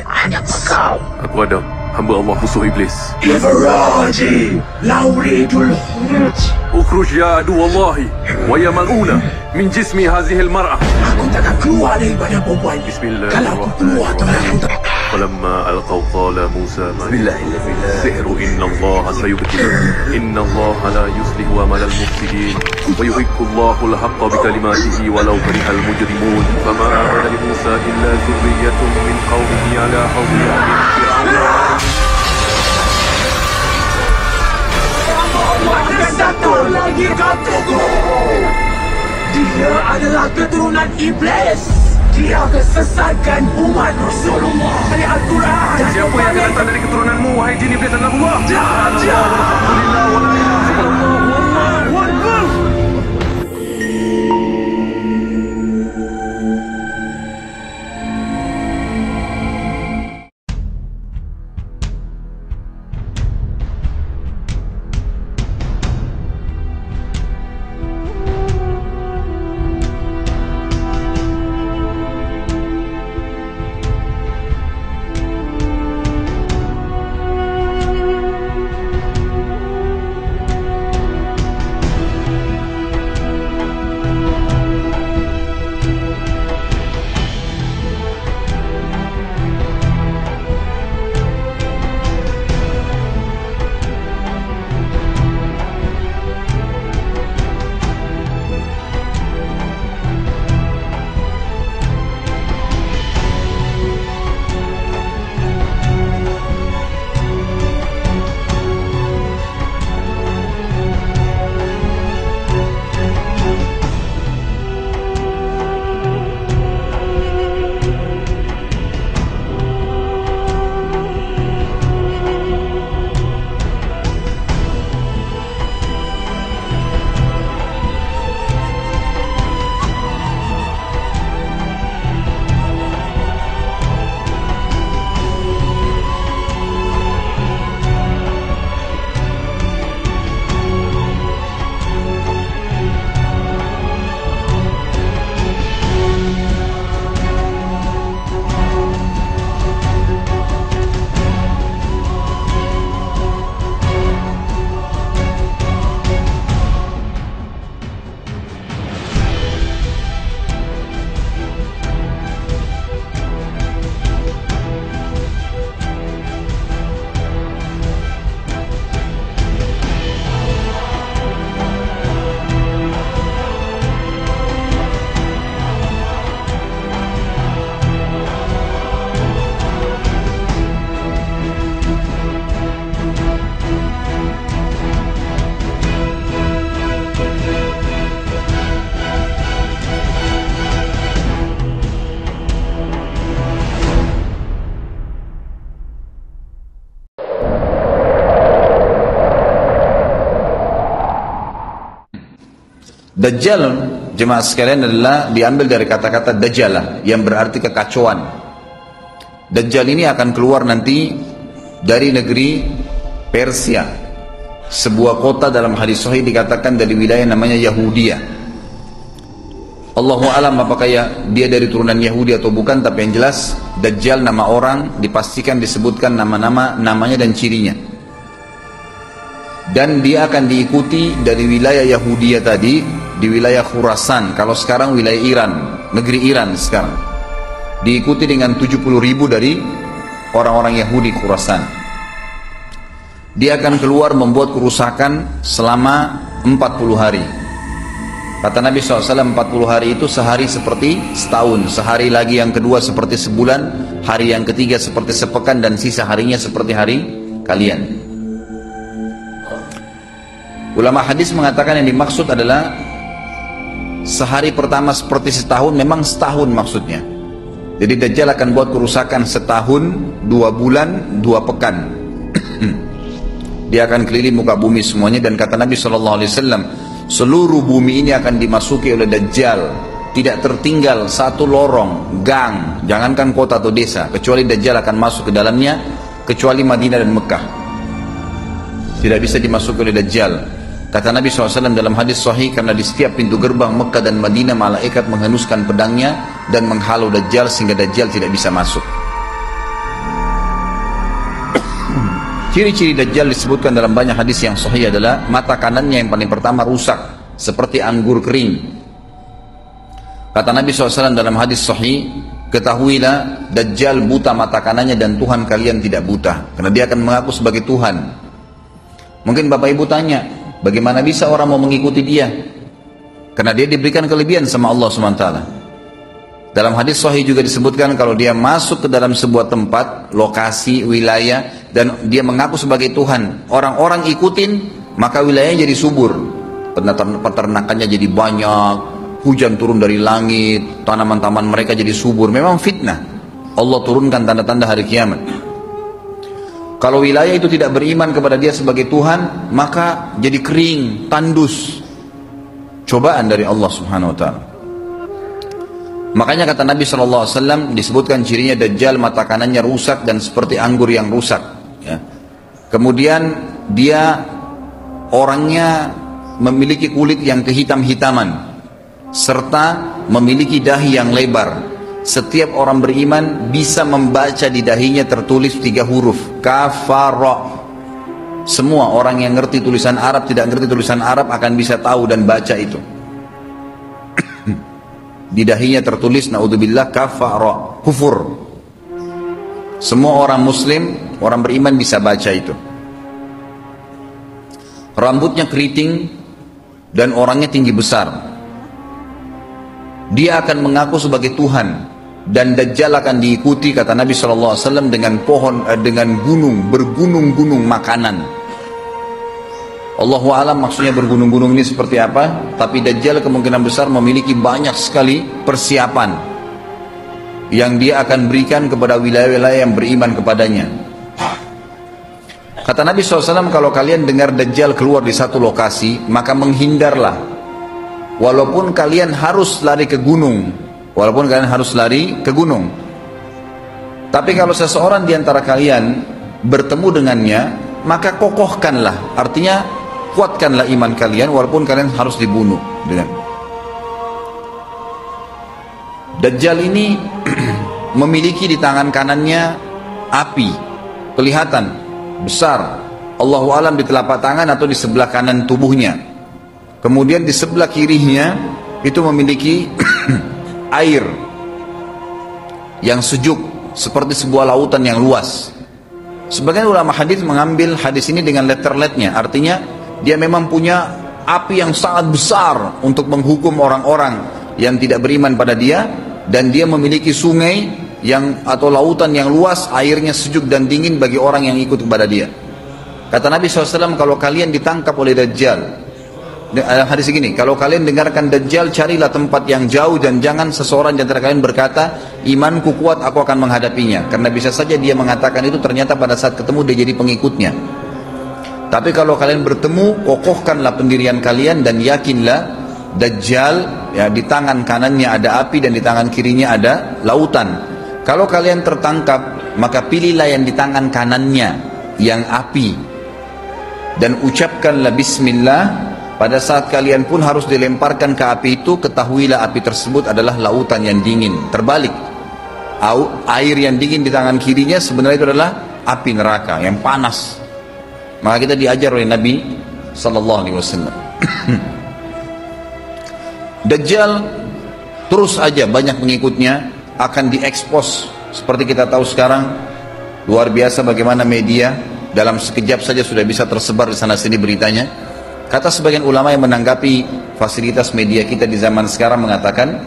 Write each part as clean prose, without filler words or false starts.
hanya kau. Aku Adam, hamba Allah, musuh iblis. Ibrahim, lauridul khuruj. Ukhruj ya adu Wallahi, wa ya mal'una min jismi hazihil mar'ah. Aku takkan keluar daripada perempuan. Kalau aku keluar, aku tak. فلما ألقوا قال موسى السحر إن الله سيبطله إن الله لا يصلح عمل المفسدين ويحق الله الحق بكلماته ولو كره المجرمون فما آمن لموسى إلا ذرية من قومه على خوف من Ada satu lagi kau tunggu. Dia adalah keturunan iblis. Dia akan sesatkan umat Rasulullah dari Al-Quran. Siapa yang akan datang dari keturunanmu, wahai jin iblis dan Allah? Alhamdulillah wa la ilaha illallah. Dajjal, jemaah sekalian, adalah diambil dari kata-kata Dajjalah yang berarti kekacauan. Dajjal ini akan keluar nanti dari negeri Persia, sebuah kota dalam hadis sahih dikatakan dari wilayah namanya Yahudiyah. Allahu alam apakah dia dari turunan Yahudi atau bukan, tapi yang jelas Dajjal nama orang dipastikan disebutkan namanya dan cirinya. Dan dia akan diikuti dari wilayah Yahudiyah tadi, di wilayah Khurasan, kalau sekarang wilayah Iran, negeri Iran sekarang. Diikuti dengan 70.000 dari orang-orang Yahudi Khurasan. Dia akan keluar membuat kerusakan selama 40 hari. Kata Nabi SAW, 40 hari itu sehari seperti setahun, sehari lagi yang kedua seperti sebulan, hari yang ketiga seperti sepekan, dan sisa harinya seperti hari kalian. Ulama hadis mengatakan yang dimaksud adalah sehari pertama seperti setahun, memang setahun maksudnya. Jadi Dajjal akan buat kerusakan setahun, 2 bulan, 2 pekan. Dia akan keliling muka bumi semuanya, dan kata Nabi SAW, seluruh bumi ini akan dimasuki oleh Dajjal. Tidak tertinggal satu lorong, gang, jangankan kota atau desa, kecuali Dajjal akan masuk ke dalamnya, kecuali Madinah dan Mekah. Tidak bisa dimasuki oleh Dajjal. Kata Nabi SAW dalam hadis sahih, karena di setiap pintu gerbang Mekah dan Madinah malaikat menghenuskan pedangnya dan menghalau Dajjal sehingga Dajjal tidak bisa masuk. Ciri-ciri Dajjal disebutkan dalam banyak hadis yang sahih adalah mata kanannya yang paling pertama rusak seperti anggur kering. Kata Nabi SAW dalam hadis sahih, ketahuilah Dajjal buta mata kanannya dan Tuhan kalian tidak buta, karena dia akan mengaku sebagai Tuhan. Mungkin Bapak Ibu tanya, bagaimana bisa orang mau mengikuti dia? Karena dia diberikan kelebihan sama Allah SWT. Dalam hadis sahih juga disebutkan kalau dia masuk ke dalam sebuah tempat, lokasi, wilayah, dan dia mengaku sebagai Tuhan, orang-orang ikutin, maka wilayahnya jadi subur, peternakannya jadi banyak, hujan turun dari langit, tanaman-tanaman mereka jadi subur. Memang fitnah. Allah turunkan tanda-tanda hari kiamat. Kalau wilayah itu tidak beriman kepada dia sebagai Tuhan, maka jadi kering, tandus. Cobaan dari Allah Subhanahu wa ta'ala. Makanya kata Nabi SAW disebutkan cirinya Dajjal mata kanannya rusak dan seperti anggur yang rusak, ya. Kemudian dia orangnya memiliki kulit yang kehitam-hitaman serta memiliki dahi yang lebar. Setiap orang beriman bisa membaca di dahinya tertulis 3 huruf kafara. Semua orang yang ngerti tulisan Arab, tidak ngerti tulisan Arab akan bisa tahu dan baca itu. Di dahinya tertulis naudzubillah kafara, kufur. Semua orang muslim, orang beriman bisa baca itu. Rambutnya keriting dan orangnya tinggi besar. Dia akan mengaku sebagai Tuhan dan Dajjal akan diikuti kata Nabi SAW dengan pohon, dengan gunung, bergunung-gunung makanan. Allahu a'lam maksudnya bergunung-gunung ini seperti apa, tapi Dajjal kemungkinan besar memiliki banyak sekali persiapan yang dia akan berikan kepada wilayah-wilayah yang beriman kepadanya. Kata Nabi SAW, kalau kalian dengar Dajjal keluar di satu lokasi, maka menghindarlah. Walaupun kalian harus lari ke gunung, tapi kalau seseorang di antara kalian bertemu dengannya, maka kokohkanlah, artinya kuatkanlah iman kalian walaupun kalian harus dibunuh dengan. Dajjal ini memiliki di tangan kanannya api, kelihatan besar. Allahu alam di telapak tangan atau di sebelah kanan tubuhnya. Kemudian di sebelah kirinya itu memiliki air yang sejuk seperti sebuah lautan yang luas. Sebagian ulama hadis mengambil hadis ini dengan letterletnya, artinya dia memang punya api yang sangat besar untuk menghukum orang-orang yang tidak beriman pada dia, dan dia memiliki sungai yang atau lautan yang luas, airnya sejuk dan dingin bagi orang yang ikut kepada dia. Kata Nabi SAW, kalau kalian ditangkap oleh Dajjal, hadis segini, kalau kalian dengarkan Dajjal, carilah tempat yang jauh dan jangan seseorang di antara kalian berkata, imanku kuat, aku akan menghadapinya. Karena bisa saja dia mengatakan itu, ternyata pada saat ketemu dia jadi pengikutnya. Tapi kalau kalian bertemu, kokohkanlah pendirian kalian dan yakinlah Dajjal, ya, di tangan kanannya ada api dan di tangan kirinya ada lautan. Kalau kalian tertangkap, maka pilihlah yang di tangan kanannya yang api dan ucapkanlah bismillah. Pada saat kalian pun harus dilemparkan ke api itu, ketahuilah api tersebut adalah lautan yang dingin. Terbalik, air yang dingin di tangan kirinya sebenarnya itu adalah api neraka yang panas. Maka kita diajar oleh Nabi SAW. Dajjal terus aja banyak pengikutnya, akan diekspos seperti kita tahu sekarang. Luar biasa bagaimana media dalam sekejap saja sudah bisa tersebar di sana sini beritanya. Kata sebagian ulama yang menanggapi fasilitas media kita di zaman sekarang mengatakan,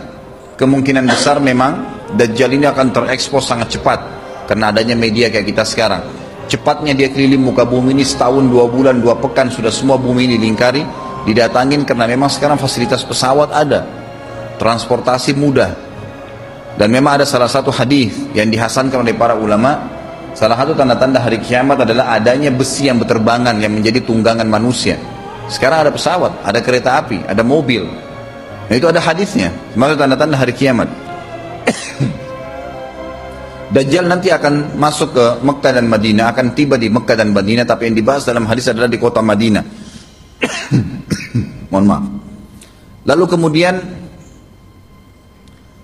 kemungkinan besar memang Dajjal ini akan terekspos sangat cepat karena adanya media kayak kita sekarang. Cepatnya dia keliling muka bumi ini setahun, 2 bulan, 2 pekan sudah semua bumi ini dilingkari, didatangin, karena memang sekarang fasilitas pesawat ada, transportasi mudah. Dan memang ada salah satu hadis yang dihasankan oleh para ulama, salah satu tanda-tanda hari kiamat adalah adanya besi yang berterbangan yang menjadi tunggangan manusia. Sekarang ada pesawat, ada kereta api, ada mobil. Nah, itu ada hadisnya, maksud tanda-tanda hari kiamat. Dajjal nanti akan masuk ke Mekah dan Madinah, akan tiba di Mekah dan Madinah, tapi yang dibahas dalam hadis adalah di kota Madinah. Mohon maaf. Lalu kemudian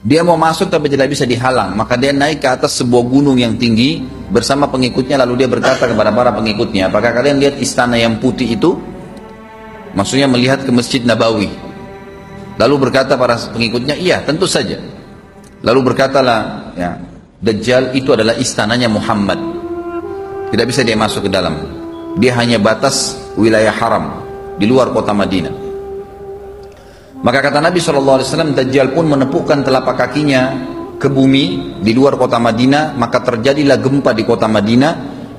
dia mau masuk tapi tidak bisa dihalang, maka dia naik ke atas sebuah gunung yang tinggi bersama pengikutnya, lalu dia berkata kepada para pengikutnya, apakah kalian lihat istana yang putih itu? Maksudnya melihat ke Masjid Nabawi. Lalu berkata para pengikutnya, iya tentu saja. Lalu berkatalah, ya, Dajjal itu adalah istananya Muhammad. Tidak bisa dia masuk ke dalam. Dia hanya batas wilayah haram di luar kota Madinah. Maka kata Nabi SAW, Dajjal pun menepukkan telapak kakinya ke bumi di luar kota Madinah, maka terjadilah gempa di kota Madinah,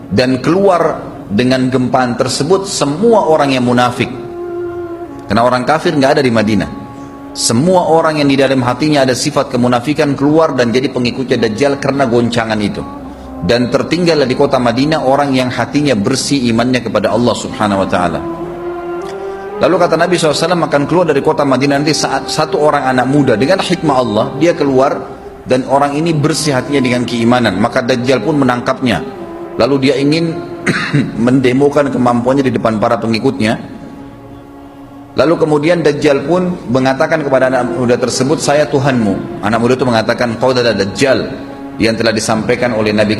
dan keluar dengan gempaan tersebut semua orang yang munafik. Karena orang kafir nggak ada di Madinah. Semua orang yang di dalam hatinya ada sifat kemunafikan keluar dan jadi pengikutnya Dajjal karena goncangan itu. Dan tertinggallah di kota Madinah orang yang hatinya bersih imannya kepada Allah Subhanahu wa ta'ala. Lalu kata Nabi SAW, akan keluar dari kota Madinah nanti saat satu orang anak muda dengan hikmah Allah, dia keluar dan orang ini bersih hatinya dengan keimanan. Maka Dajjal pun menangkapnya. Lalu dia ingin mendemokan kemampuannya di depan para pengikutnya. Lalu kemudian Dajjal pun mengatakan kepada anak muda tersebut, saya Tuhanmu. Anak muda itu mengatakan, kau adalah Dajjal yang telah disampaikan oleh Nabi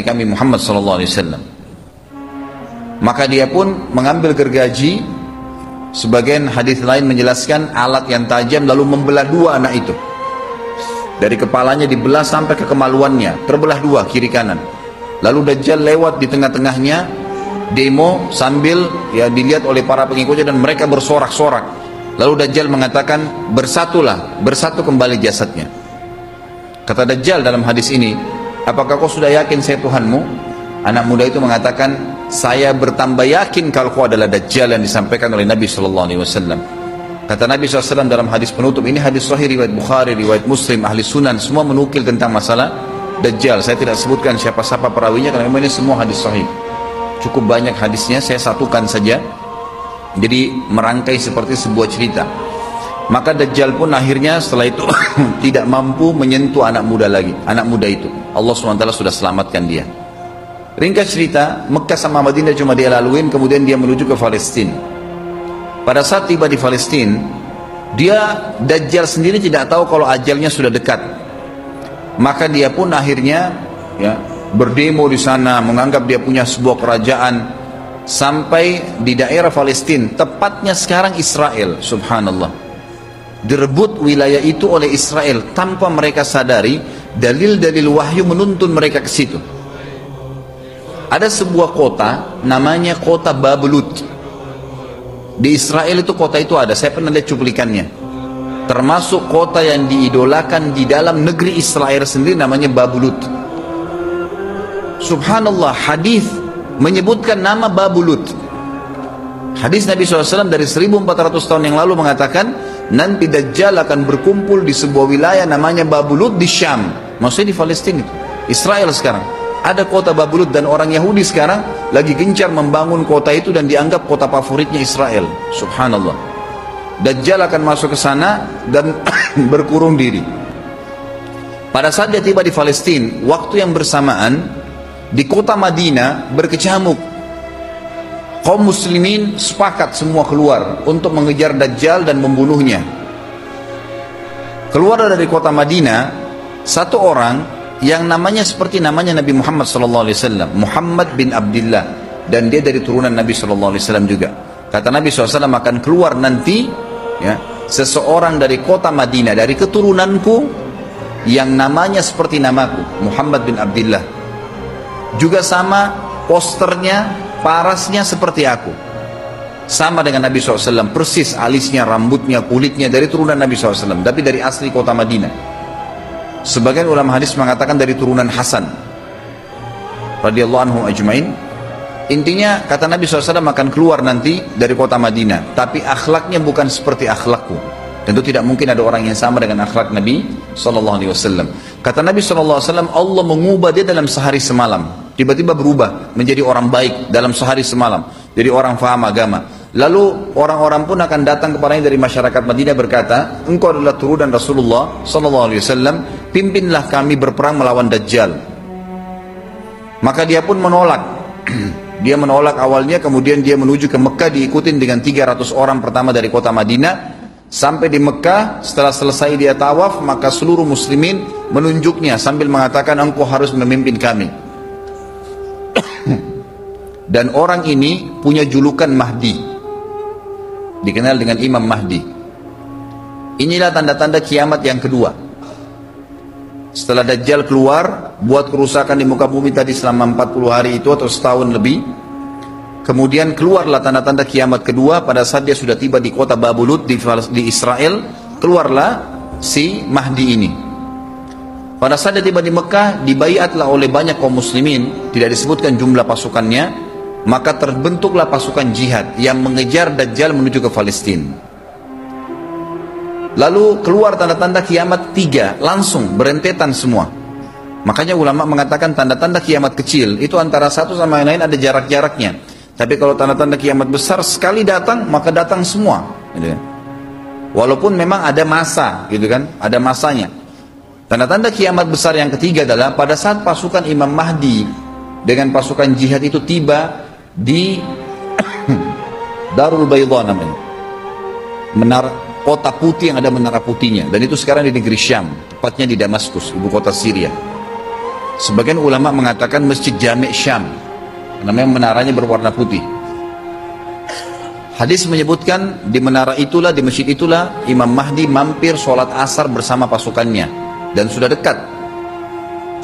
kami Muhammad SAW. Maka dia pun mengambil gergaji, sebagian hadis lain menjelaskan alat yang tajam, lalu membelah dua anak itu. Dari kepalanya dibelah sampai ke kemaluannya, terbelah dua kiri kanan. Lalu Dajjal lewat di tengah-tengahnya, demo sambil ya dilihat oleh para pengikutnya dan mereka bersorak-sorak. Lalu Dajjal mengatakan, bersatulah, bersatu kembali jasadnya. Kata Dajjal dalam hadis ini, apakah kau sudah yakin saya Tuhanmu? Anak muda itu mengatakan, saya bertambah yakin kalau kau adalah Dajjal yang disampaikan oleh Nabi SAW. Kata Nabi SAW dalam hadis penutup, ini hadis sahih riwayat Bukhari, riwayat Muslim, ahli sunan, semua menukil tentang masalah Dajjal. Saya tidak sebutkan siapa-siapa perawinya karena memang ini semua hadis sahih. Cukup banyak hadisnya, saya satukan saja. Jadi merangkai seperti sebuah cerita. Maka Dajjal pun akhirnya setelah itu tidak mampu menyentuh anak muda lagi. Anak muda itu, Allah SWT sudah selamatkan dia. Ringkas cerita, Mekah sama Madinah cuma dia laluin, kemudian dia menuju ke Palestina. Pada saat tiba di Palestina, Dajjal sendiri tidak tahu kalau ajalnya sudah dekat. Maka dia pun akhirnya ya, berdemo di sana, menganggap dia punya sebuah kerajaan sampai di daerah Palestina, tepatnya sekarang Israel. Subhanallah, direbut wilayah itu oleh Israel tanpa mereka sadari. Dalil-dalil wahyu menuntun mereka ke situ. Ada sebuah kota namanya kota Babulut di Israel. Itu kota itu ada, saya pernah lihat cuplikannya. Termasuk kota yang diidolakan di dalam negeri Israel sendiri, namanya Babulut. Subhanallah, hadis menyebutkan nama Babulut. Hadis Nabi SAW dari 1400 tahun yang lalu mengatakan, nanti Dajjal akan berkumpul di sebuah wilayah namanya Babulut di Syam. Maksudnya di Palestina itu, Israel sekarang. Ada kota Babulut dan orang Yahudi sekarang lagi gencar membangun kota itu dan dianggap kota favoritnya Israel. Subhanallah. Dajjal akan masuk ke sana dan berkurung diri. Pada saat dia tiba di Palestina, waktu yang bersamaan di kota Madinah berkecamuk. Kaum muslimin sepakat semua keluar untuk mengejar Dajjal dan membunuhnya. Keluar dari kota Madinah satu orang yang namanya seperti namanya Nabi Muhammad SAW, Muhammad bin Abdullah, dan dia dari turunan Nabi SAW juga. Kata Nabi SAW, akan keluar nanti ya, seseorang dari kota Madinah, dari keturunanku, yang namanya seperti namaku, Muhammad bin Abdullah. Juga sama posternya, parasnya seperti aku, sama dengan Nabi SAW, persis alisnya, rambutnya, kulitnya dari turunan Nabi SAW, tapi dari asli kota Madinah. Sebagian ulama hadis mengatakan dari turunan Hasan radhiyallahu anhu ajmain. Intinya kata Nabi SAW akan keluar nanti dari kota Madinah, tapi akhlaknya bukan seperti akhlakku. Tentu tidak mungkin ada orang yang sama dengan akhlak Nabi SAW. Kata Nabi SAW, Allah mengubah dia dalam sehari semalam. Tiba-tiba berubah menjadi orang baik dalam sehari semalam, jadi orang faham agama. Lalu orang-orang pun akan datang kepadanya dari masyarakat Madinah berkata, engkau adalah turunan Rasulullah SAW, pimpinlah kami berperang melawan Dajjal. Maka dia pun menolak. Dia menolak awalnya, kemudian dia menuju ke Mekah diikutin dengan 300 orang pertama dari kota Madinah. Sampai di Mekah, setelah selesai dia tawaf, maka seluruh muslimin menunjuknya sambil mengatakan, engkau harus memimpin kami. Dan orang ini punya julukan Mahdi, dikenal dengan Imam Mahdi. Inilah tanda-tanda kiamat yang kedua. Setelah Dajjal keluar, buat kerusakan di muka bumi tadi selama 40 hari itu atau setahun lebih, kemudian keluarlah tanda-tanda kiamat kedua. Pada saat dia sudah tiba di kota Babulut di Israel, keluarlah si Mahdi ini. Pada saat dia tiba di Mekah, dibaiatlah oleh banyak kaum muslimin, tidak disebutkan jumlah pasukannya. Maka terbentuklah pasukan jihad yang mengejar Dajjal menuju ke Palestina. Lalu keluar tanda-tanda kiamat 3, langsung berentetan semua. Makanya ulama mengatakan tanda-tanda kiamat kecil itu antara satu sama yang lain ada jarak-jaraknya. Tapi kalau tanda-tanda kiamat besar sekali datang, maka datang semua, gitu kan? Walaupun memang ada masa, gitu kan, ada masanya. Tanda-tanda kiamat besar yang ketiga adalah pada saat pasukan Imam Mahdi dengan pasukan jihad itu tiba di Darul Bayda namanya, menara kota putih yang ada menara putihnya, dan itu sekarang di negeri Syam, tepatnya di Damaskus, ibu kota Syria. Sebagian ulama mengatakan Masjid Jami' Syam, namanya menaranya berwarna putih. Hadis menyebutkan di menara itulah, di masjid itulah Imam Mahdi mampir sholat asar bersama pasukannya, dan sudah dekat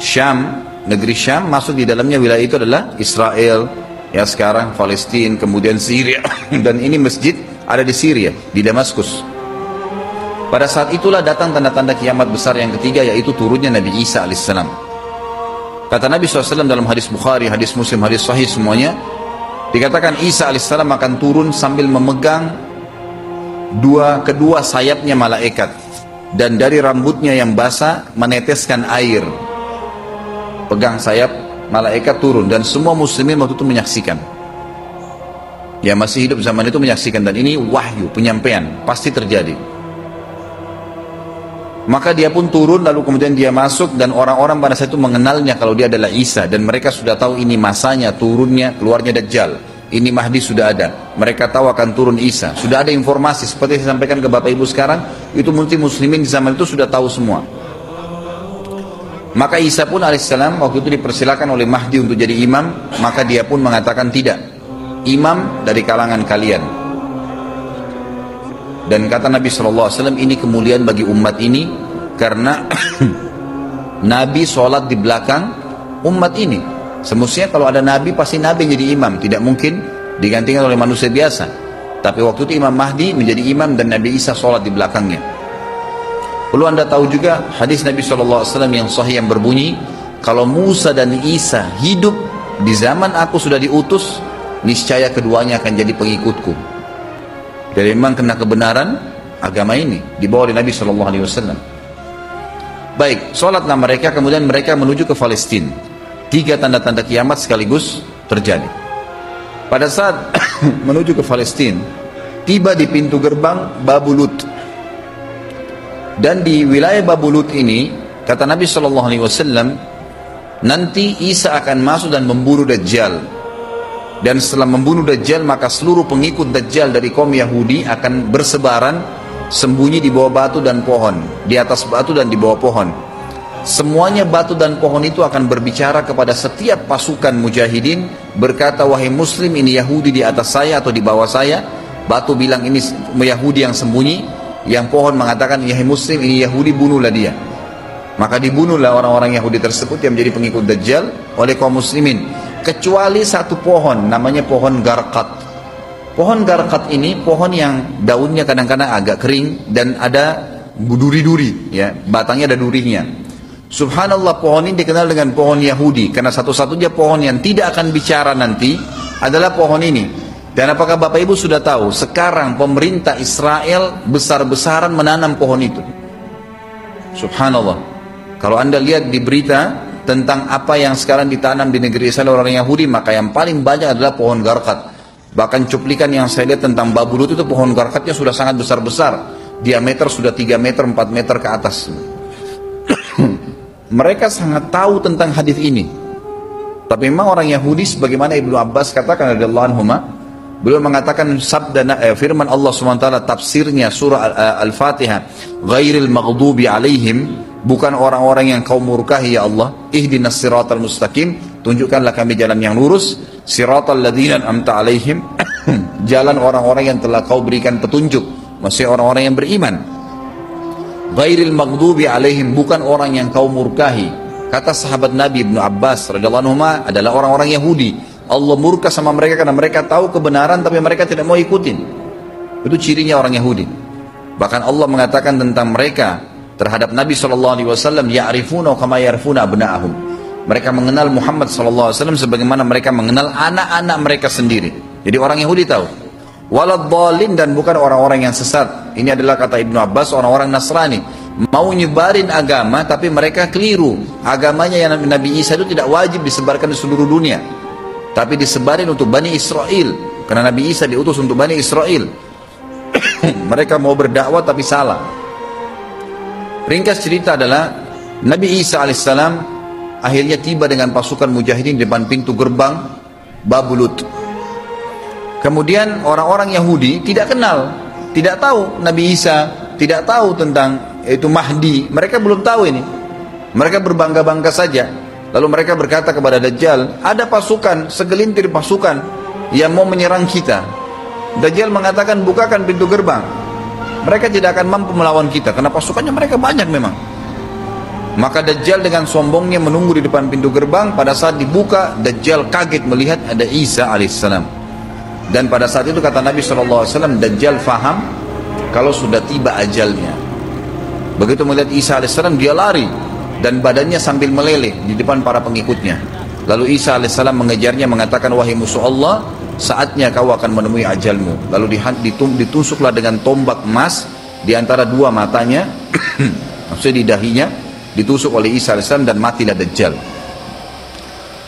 Syam, negeri Syam, masuk di dalamnya wilayah itu adalah Israel, ya sekarang Palestina, kemudian Syria, dan ini masjid ada di Syria, di Damaskus. Pada saat itulah datang tanda-tanda kiamat besar yang ketiga, yaitu turunnya Nabi Isa alaihissalam. Kata Nabi SAW dalam hadis Bukhari, hadis Muslim, hadis Sahih semuanya, dikatakan Isa alaihissalam akan turun sambil memegang kedua sayapnya malaikat, dan dari rambutnya yang basah meneteskan air. Pegang sayap malaikat turun, dan semua muslimin waktu itu menyaksikan. Ya masih hidup zaman itu menyaksikan, dan ini wahyu, penyampaian, pasti terjadi. Maka dia pun turun, lalu kemudian dia masuk, dan orang-orang pada saat itu mengenalnya kalau dia adalah Isa, dan mereka sudah tahu ini masanya turunnya, keluarnya Dajjal, ini Mahdi sudah ada, mereka tahu akan turun Isa, sudah ada informasi seperti saya sampaikan ke Bapak Ibu sekarang, itu muslimin di zaman itu sudah tahu semua. Maka Isa pun alaihissalam waktu itu dipersilakan oleh Mahdi untuk jadi imam, maka dia pun mengatakan tidak, imam dari kalangan kalian. Dan kata Nabi SAW, ini kemuliaan bagi umat ini, karena Nabi sholat di belakang umat ini. Semestinya kalau ada Nabi, pasti Nabi jadi imam, tidak mungkin digantikan oleh manusia biasa. Tapi waktu itu Imam Mahdi menjadi imam, dan Nabi Isa sholat di belakangnya. Perlu anda tahu juga hadis Nabi SAW yang sahih yang berbunyi, kalau Musa dan Isa hidup di zaman aku sudah diutus, niscaya keduanya akan jadi pengikutku. Jadi memang kena kebenaran agama ini dibawa oleh Nabi SAW. Baik, sholatlah mereka, kemudian mereka menuju ke Palestina. 3 tanda-tanda kiamat sekaligus terjadi. Pada saat menuju ke Palestina, tiba di pintu gerbang Babulut. Dan di wilayah Babulut ini, kata Nabi SAW, nanti Isa akan masuk dan memburu Dajjal. Dan setelah membunuh Dajjal, maka seluruh pengikut Dajjal dari kaum Yahudi akan bersebaran, sembunyi di bawah batu dan pohon, di atas batu dan di bawah pohon. Semuanya batu dan pohon itu akan berbicara kepada setiap pasukan mujahidin, berkata, wahai muslim, ini Yahudi di atas saya atau di bawah saya. Batu bilang ini Yahudi yang sembunyi, yang pohon mengatakan, wahai muslim, ini Yahudi, bunuhlah dia. Maka dibunuhlah orang-orang Yahudi tersebut yang menjadi pengikut Dajjal oleh kaum muslimin, kecuali satu pohon, namanya pohon Garqat. Pohon Garqat ini pohon yang daunnya kadang-kadang agak kering dan ada duri-duri, ya, batangnya ada durinya. Subhanallah, pohon ini dikenal dengan pohon Yahudi karena satu-satunya pohon yang tidak akan bicara nanti adalah pohon ini. Dan apakah Bapak Ibu sudah tahu sekarang pemerintah Israel besar-besaran menanam pohon itu? Subhanallah, kalau anda lihat di berita tentang apa yang sekarang ditanam di negeri Israel orang Yahudi, maka yang paling banyak adalah pohon Garqat. Bahkan cuplikan yang saya lihat tentang Babulut itu pohon Garqatnya sudah sangat besar-besar, diameter sudah 3 meter, 4 meter ke atas. Mereka sangat tahu tentang hadis ini. Tapi memang orang Yahudi, sebagaimana Ibnu Abbas katakan radhiyallahu anhuma, beliau mengatakan sabda firman Allah SWT, tafsirnya surah Al-Fatihah, ghairil maghdubi alaihim, bukan orang-orang yang kau murkahi ya Allah, ihdinas siratal mustaqim, tunjukkanlah kami jalan yang lurus. Siratal ladzina an'amta alaihim, jalan orang-orang yang telah kau berikan petunjuk, maksudnya orang-orang yang beriman. Ghairil maghdubi alaihim, bukan orang yang kau murkahi. Kata sahabat Nabi Ibnu Abbas radhiyallahu anhu adalah orang-orang Yahudi. Allah murka sama mereka karena mereka tahu kebenaran tapi mereka tidak mau ikutin. Itu cirinya orang Yahudi. Bahkan Allah mengatakan tentang mereka terhadap Nabi SAW, ya'rifuna kama ya'rifuna abna'ahum. Mereka mengenal Muhammad SAW sebagaimana mereka mengenal anak-anak mereka sendiri. Jadi orang Yahudi tahu. Waladhdallin, dan bukan orang-orang yang sesat. Ini adalah kata Ibnu Abbas, orang-orang Nasrani. Mau nyebarin agama tapi mereka keliru. Agamanya yang Nabi Isa itu tidak wajib disebarkan di seluruh dunia, tapi disebarin untuk Bani Israel. Karena Nabi Isa diutus untuk Bani Israel. Mereka mau berdakwah tapi salah. Ringkas cerita adalah Nabi Isa alaihissalam akhirnya tiba dengan pasukan mujahidin di depan pintu gerbang Babulut. Kemudian orang-orang Yahudi tidak kenal, tidak tahu Nabi Isa, tidak tahu tentang itu Mahdi. Mereka belum tahu ini. Mereka berbangga-bangga saja. Lalu mereka berkata kepada Dajjal, ada pasukan, segelintir pasukan yang mau menyerang kita. Dajjal mengatakan, bukakan pintu gerbang. Mereka tidak akan mampu melawan kita karena pasukannya mereka banyak memang. Maka Dajjal dengan sombongnya menunggu di depan pintu gerbang. Pada saat dibuka, Dajjal kaget melihat ada Isa alaihissalam. Dan pada saat itu kata Nabi SAW, Dajjal faham kalau sudah tiba ajalnya. Begitu melihat Isa alaihissalam, dia lari dan badannya sambil meleleh di depan para pengikutnya. Lalu Isa alaihissalam mengejarnya, mengatakan, wahai musuh Allah, saatnya kau akan menemui ajalmu. Lalu ditusuklah dengan tombak emas di antara dua matanya, maksudnya di dahinya, ditusuk oleh Isa alaihissalam dan matilah Dajjal.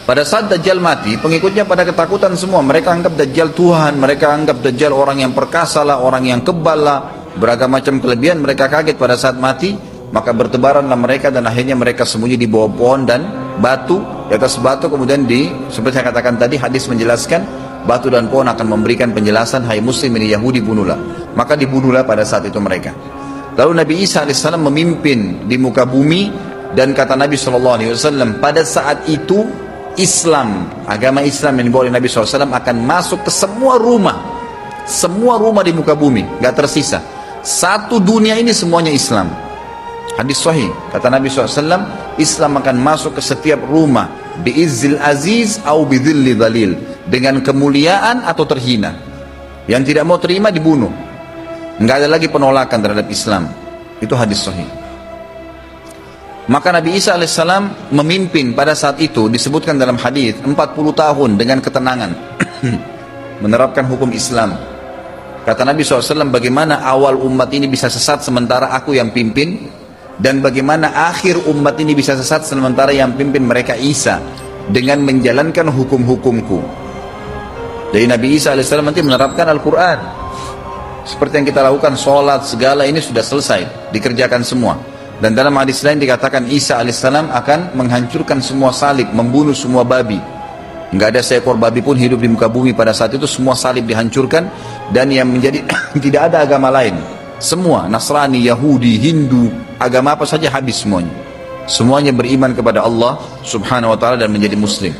Pada saat Dajjal mati, pengikutnya pada ketakutan semua. Mereka anggap Dajjal Tuhan, mereka anggap Dajjal orang yang perkasa lah, orang yang kebal lah, beragam macam kelebihan. Mereka kaget pada saat mati, maka bertebaranlah mereka dan akhirnya mereka sembunyi di bawah pohon dan batu. Di atas batu kemudian seperti saya katakan tadi, hadis menjelaskan, batu dan pohon akan memberikan penjelasan, hai muslim ini Yahudi bunuhlah. Maka dibunuhlah pada saat itu mereka. Lalu Nabi Isa AS memimpin di muka bumi, dan kata Nabi SAW, pada saat itu Islam, agama Islam yang dibawa oleh Nabi SAW akan masuk ke semua rumah di muka bumi, gak tersisa. Satu dunia ini semuanya Islam. Hadis sahih, kata Nabi SAW, Islam akan masuk ke setiap rumah, bi'izzil aziz au bidzilli dhalil, dengan kemuliaan atau terhina. Yang tidak mau terima dibunuh. Gak ada lagi penolakan terhadap Islam. Itu hadis sahih. Maka Nabi Isa alaihissalam memimpin pada saat itu, disebutkan dalam hadis 40 tahun dengan ketenangan menerapkan hukum Islam. Kata Nabi SAW, bagaimana awal umat ini bisa sesat sementara aku yang pimpin, dan bagaimana akhir umat ini bisa sesat sementara yang pimpin mereka Isa dengan menjalankan hukum-hukumku. Jadi Nabi Isa alaihissalam nanti menerapkan Al-Quran seperti yang kita lakukan, sholat segala ini sudah selesai, dikerjakan semua. Dan dalam hadis lain dikatakan Isa alaihissalam akan menghancurkan semua salib, membunuh semua babi. Nggak ada seekor babi pun hidup di muka bumi pada saat itu, semua salib dihancurkan. Dan yang menjadi tidak ada agama lain. Semua, Nasrani, Yahudi, Hindu, agama apa saja habis semuanya. Semuanya beriman kepada Allah subhanahu wa ta'ala dan menjadi muslim.